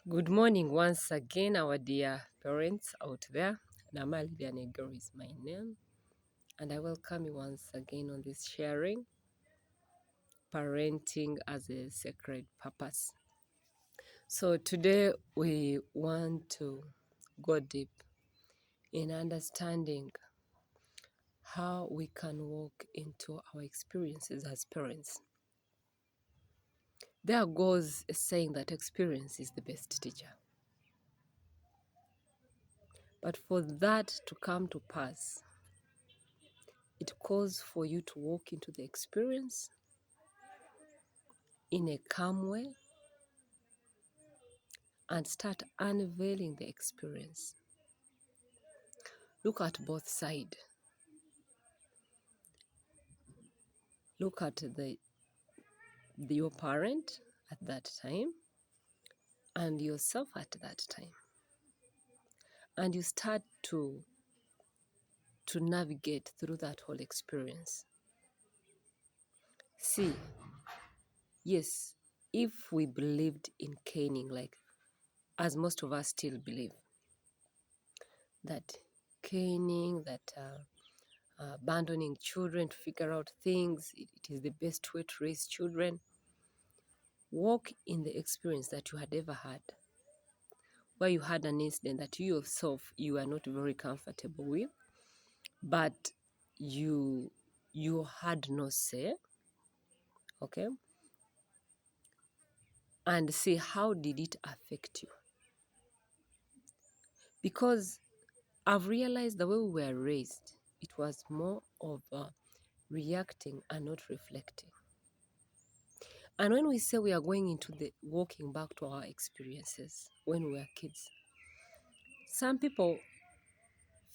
Good morning once again, our dear parents out there. Nama Lydia Negro is my name, and I welcome you once again on this sharing, parenting as a sacred purpose. So today we want to go deep in understanding how we can walk into our experiences as parents. There goes a saying that experience is the best teacher. But for that to come to pass, it calls for you to walk into the experience in a calm way and start unveiling the experience. Look at both sides. Look at your parent at that time and yourself at that time. And you start to navigate through that whole experience. See, yes, if we believed in caning, like as most of us still believe, that caning, that abandoning children to figure out things, it is the best way to raise children. Walk in the experience that you had ever had, where you had an incident that you yourself you are not very comfortable with, but you had no say, okay? And see, how did it affect you? Because I've realized the way we were raised, it was more of reacting and not reflecting. And when we say we are going into the walking back to our experiences when we were kids, some people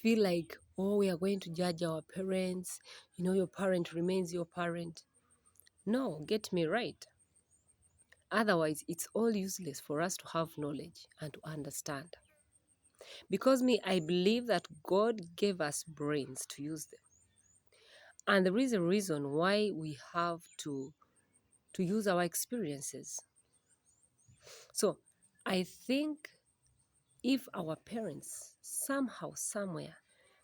feel like, oh, we are going to judge our parents. You know, your parent remains your parent. No, get me right. Otherwise, it's all useless for us to have knowledge and to understand. Because I believe that God gave us brains to use them. And there is a reason why we have to use our experiences. So I think if our parents somehow, somewhere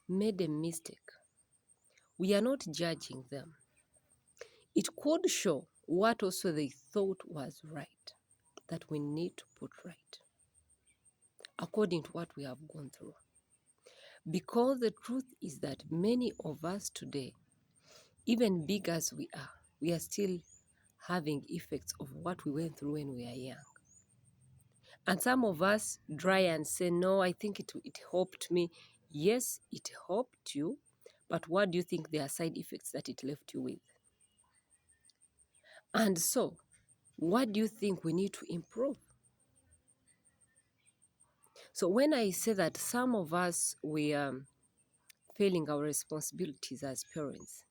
made a mistake, we are not judging them. It could show what also they thought was right, that we need to put right, according to what we have gone through. Because the truth is that many of us today, even big as we are still having effects of what we went through when we were young. And some of us try and say, no, I think it helped me. Yes, it helped you, but what do you think there are side effects that it left you with? And so, what do you think we need to improve? So when I say that some of us, we are failing our responsibilities as parents,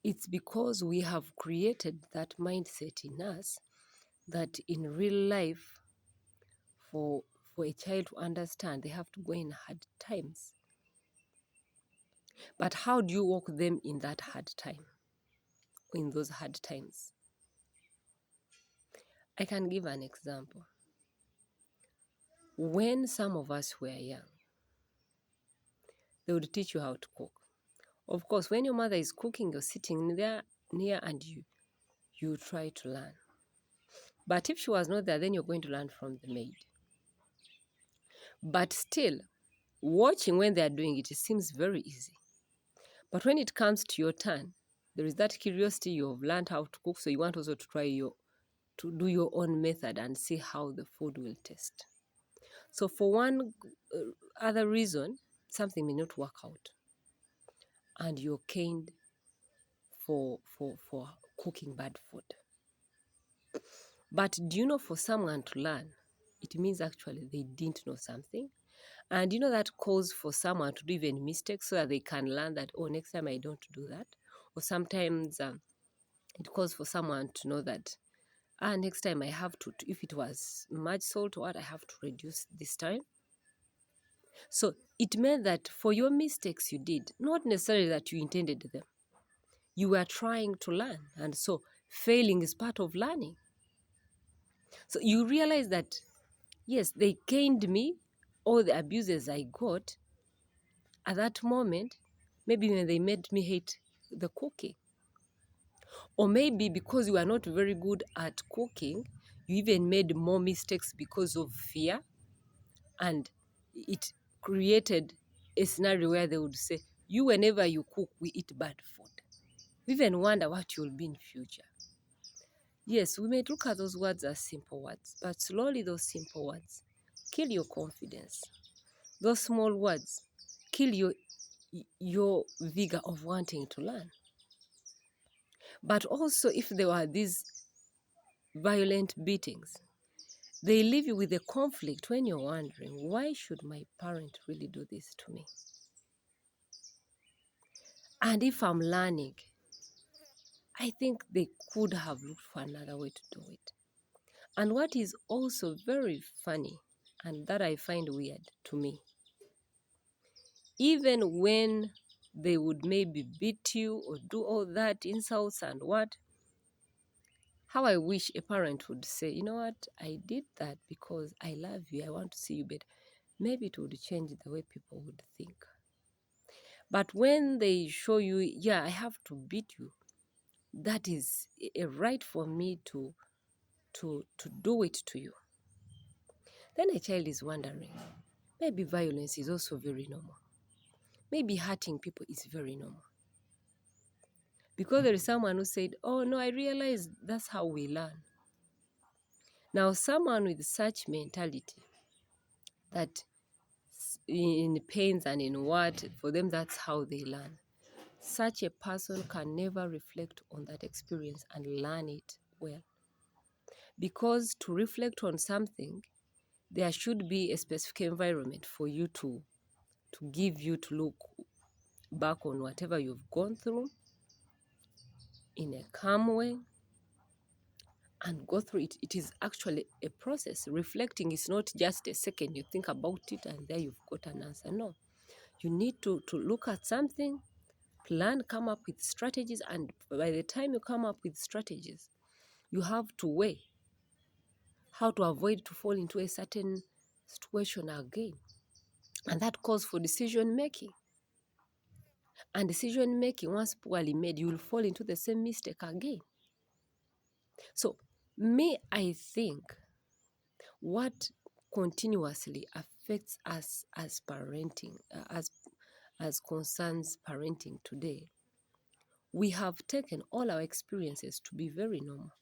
it's because we have created that mindset in us that in real life, for a child to understand, they have to go in hard times. But how do you walk them in that hard time, in those hard times? I can give an example. When some of us were young, they would teach you how to cook. Of course, when your mother is cooking, you're sitting there near and you try to learn. But if she was not there, then you're going to learn from the maid. But still, watching when they're doing it, it seems very easy. But when it comes to your turn, there is that curiosity. You've learned how to cook, so you want also to try to do your own method and see how the food will taste. So for one other reason, something may not work out, and you're caned for cooking bad food. But do you know, for someone to learn, it means actually they didn't know something. And you know, that calls for someone to do even mistakes so that they can learn that, oh, next time I don't do that. Or sometimes it calls for someone to know that, next time I have to, if it was much salt or what, I have to reduce this time. So it meant that for your mistakes you did, not necessarily that you intended them. You were trying to learn. And so failing is part of learning. So you realize that Yes, they caned me, all the abuses I got at that moment, maybe when they made me hate the cooking. Or maybe because you are not very good at cooking, you even made more mistakes because of fear, and it created a scenario where they would say, you, whenever you cook, we eat bad food. We even wonder what you'll be in future. Yes, we may look at those words as simple words, but slowly those simple words kill your confidence. Those small words kill your vigor of wanting to learn. But also, if there were these violent beatings, they leave you with a conflict when you're wondering, why should my parent really do this to me? And if I'm learning, I think they could have looked for another way to do it. And what is also very funny, and that I find weird to me, even when they would maybe beat you or do all that, insults and what, how I wish a parent would say, you know what, I did that because I love you, I want to see you better. Maybe it would change the way people would think. But when they show you, yeah, I have to beat you, that is a right for me to do it to you. Then a child is wondering, maybe violence is also very normal. Maybe hurting people is very normal. Because there is someone who said, oh no, I realize that's how we learn. Now, someone with such mentality that in pains and in what, for them that's how they learn. Such a person can never reflect on that experience and learn it well. Because to reflect on something, there should be a specific environment for you to give you to look back on whatever you've gone through in a calm way and go through it. It is actually a process. Reflecting is not just a second you think about it and there you've got an answer. No. You need to look at something, plan, come up with strategies, and by the time you come up with strategies, you have to weigh how to avoid to fall into a certain situation again. And that calls for decision making. And decision making, once poorly made, you will fall into the same mistake again. So, I think what continuously affects us as parenting, as concerns parenting today, we have taken all our experiences to be very normal.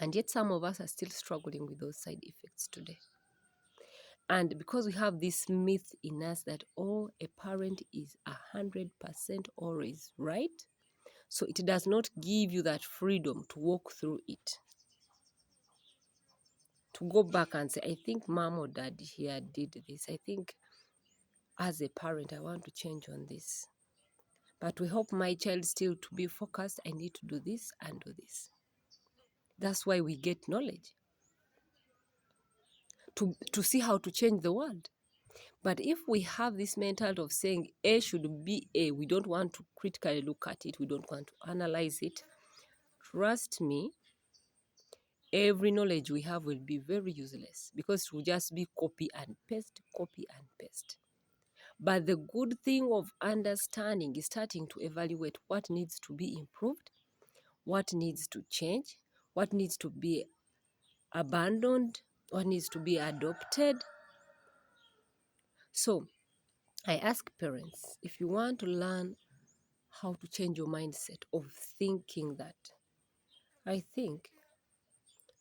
And yet some of us are still struggling with those side effects today. And because we have this myth in us that, oh, a parent is 100% always right, so it does not give you that freedom to walk through it. To go back and say, I think mom or dad here did this. I think as a parent, I want to change on this. But we hope my child still to be focused. I need to do this and do this. That's why we get knowledge. To see how to change the world. But if we have this mentality of saying A should be A, we don't want to critically look at it, we don't want to analyze it, trust me, every knowledge we have will be very useless because it will just be copy and paste, copy and paste. But the good thing of understanding is starting to evaluate what needs to be improved, what needs to change, what needs to be abandoned, what needs to be adopted. So I ask parents, if you want to learn how to change your mindset of thinking that, I think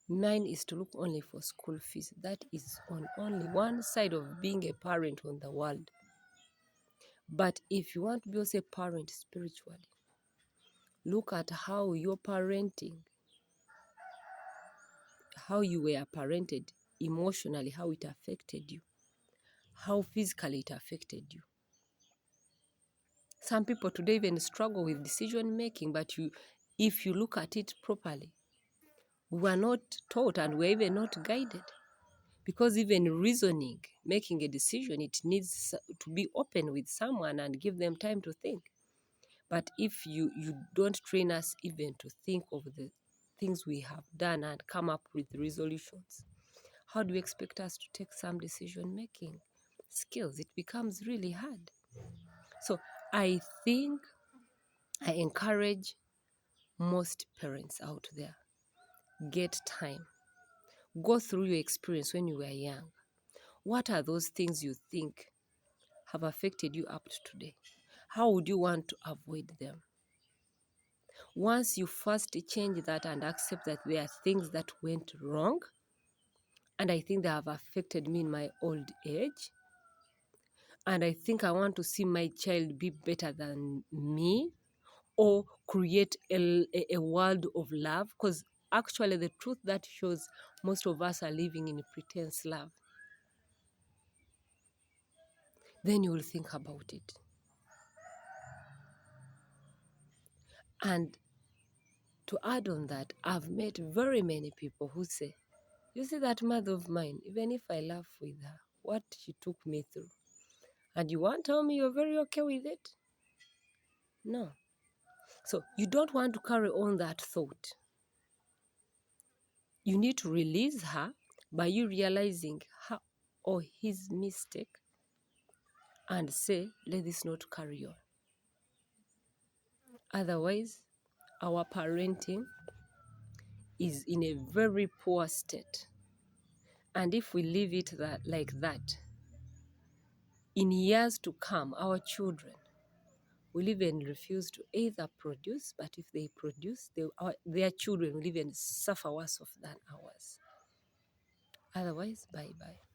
mine is to look only for school fees. That is on only one side of being a parent on the world. But if you want to be also a parent spiritually, look at how your parenting, how you were parented emotionally, how it affected you, how physically it affected you. Some people today even struggle with decision making, but if you look at it properly, we were not taught and we're even not guided. Because even reasoning, making a decision, it needs to be open with someone and give them time to think. But if you don't train us even to think of the things we have done and come up with resolutions, how do you expect us to take some decision making skills? It becomes really hard. So I think I encourage most parents out there, get time. Go through your experience when you were young. What are those things you think have affected you up to today? How would you want to avoid them? Once you first change that and accept that there are things that went wrong, and I think they have affected me in my old age, and I think I want to see my child be better than me, or create a world of love, because actually the truth that shows most of us are living in a pretense love, then you will think about it. And to add on that, I've met very many people who say, you see that mother of mine, even if I laugh with her, what she took me through, and you want to tell me you're very okay with it? No. So you don't want to carry on that thought. You need to release her by you realizing her or his mistake and say, let this not carry on. Otherwise, our parenting is in a very poor state. And if we leave it like that, in years to come, our children will even refuse to either produce, but if they produce, their children will even suffer worse off than ours. Otherwise, bye-bye.